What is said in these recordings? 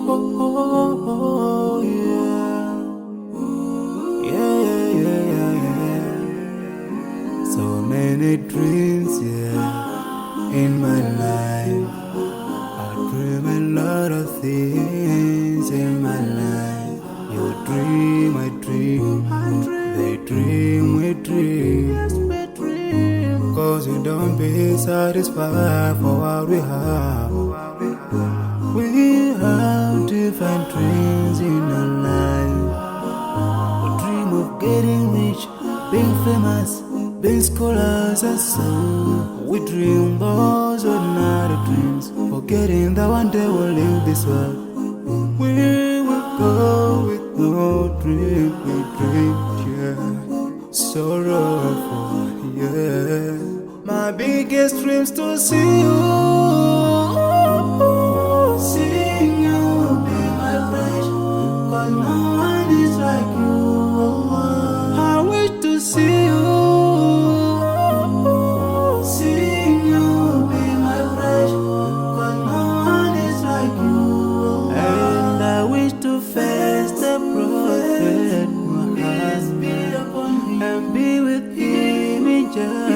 oh, yeah. Yeah, yeah, yeah, yeah. So many dreams, yeah, in my life. I dream a lot of things in my life. You dream, I dream. They dream, we dream. Cause we don't be satisfied for what we have. We have different dreams in our life. We dream of getting rich, being famous, being scholars and so. We dream those ordinary dreams, forgetting that one day we'll leave this world. We will go with no dream, we dream, yeah. Sorrowful, yeah. My biggest dreams to see you, seeing you be my friend. Cause no one is like you, I wish to see you, seeing you be my friend. Cause no one is like you, and I wish to face the prophet Muhammad and be with him in Jannah.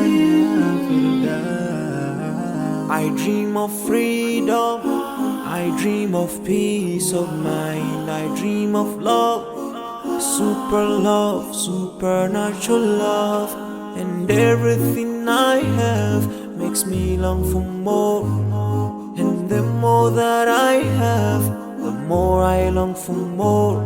I dream of freedom, I dream of peace of mind, I dream of love, supernatural love, and everything I have makes me long for more, and the more that I have, the more I long for more.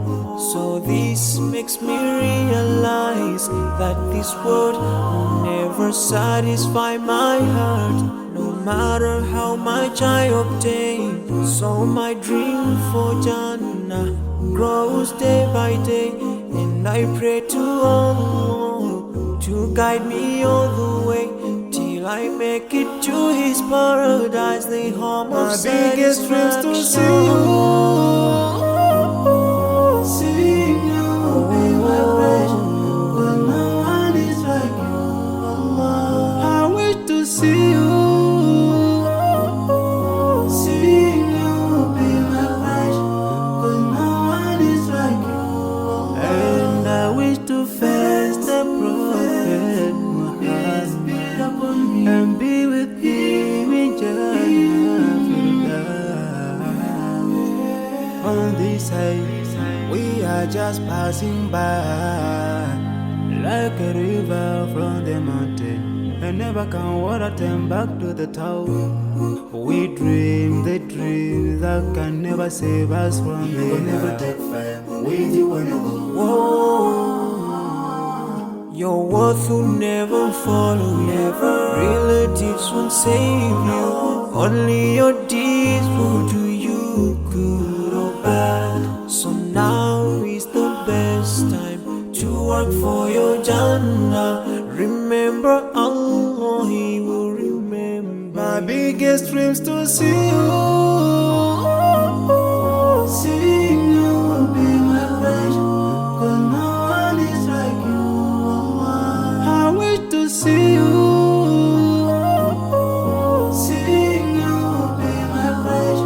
So this makes me realize that this world will never satisfy my heart, no matter how much I obtain. So my dream for Jannah grows day by day, and I pray to Allah to guide me all the way till I make it to His paradise, the home of satisfaction. My biggest dreams to see you, seeing you be my friend. Cause no one is like you, Allah. I wish to see you, seeing you be my friend. Cause no one is like you, Allah. And I wish to face the prophet Muhammad and be with him in Jannah. On this side, we are just passing by, like a river from the mountain, and never can water turn back to the town. We dream the dreams that can never save us from the We'll never take fire with you when you go. Whoa. Your worth will never follow you, relatives won't save you, only your deeds will do you good or bad. So now is the best time to work for your Jannah. Remember Allah, He will remember. My biggest dreams to see you, seeing you be my friend. Cause no one is like you, Allah. I wish to see you, seeing you be my friend.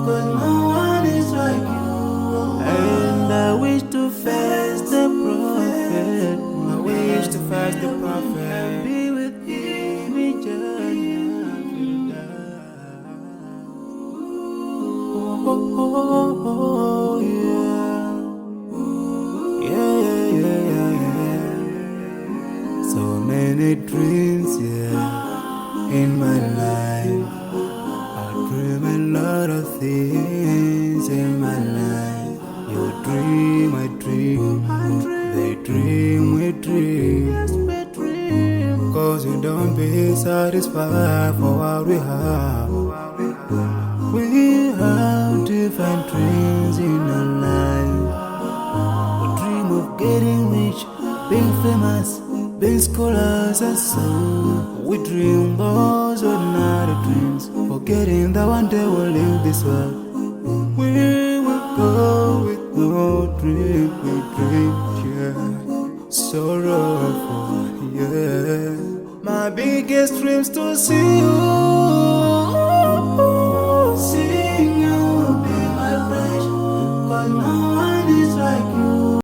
Cause no one is like you, Allah. And I wish to face the prophet. I wish to face the prophet and be with him in Jannah. Oh, yeah. Yeah, yeah, yeah, yeah. So many dreams, yeah, in my life. I dream a lot of things in my life. You dream, I dream. They dream, we dream. Cause we don't be satisfied for what we have. We have different dreams in our life. We dream of getting rich, being famous, being scholars and so. We dream those ordinary dreams, forgetting that one day we'll leave this world. We will go with no dream, we dream, yeah. Sorrowful, yeah. My biggest dreams to see you, seeing you be my friend. 'cause no one is like you.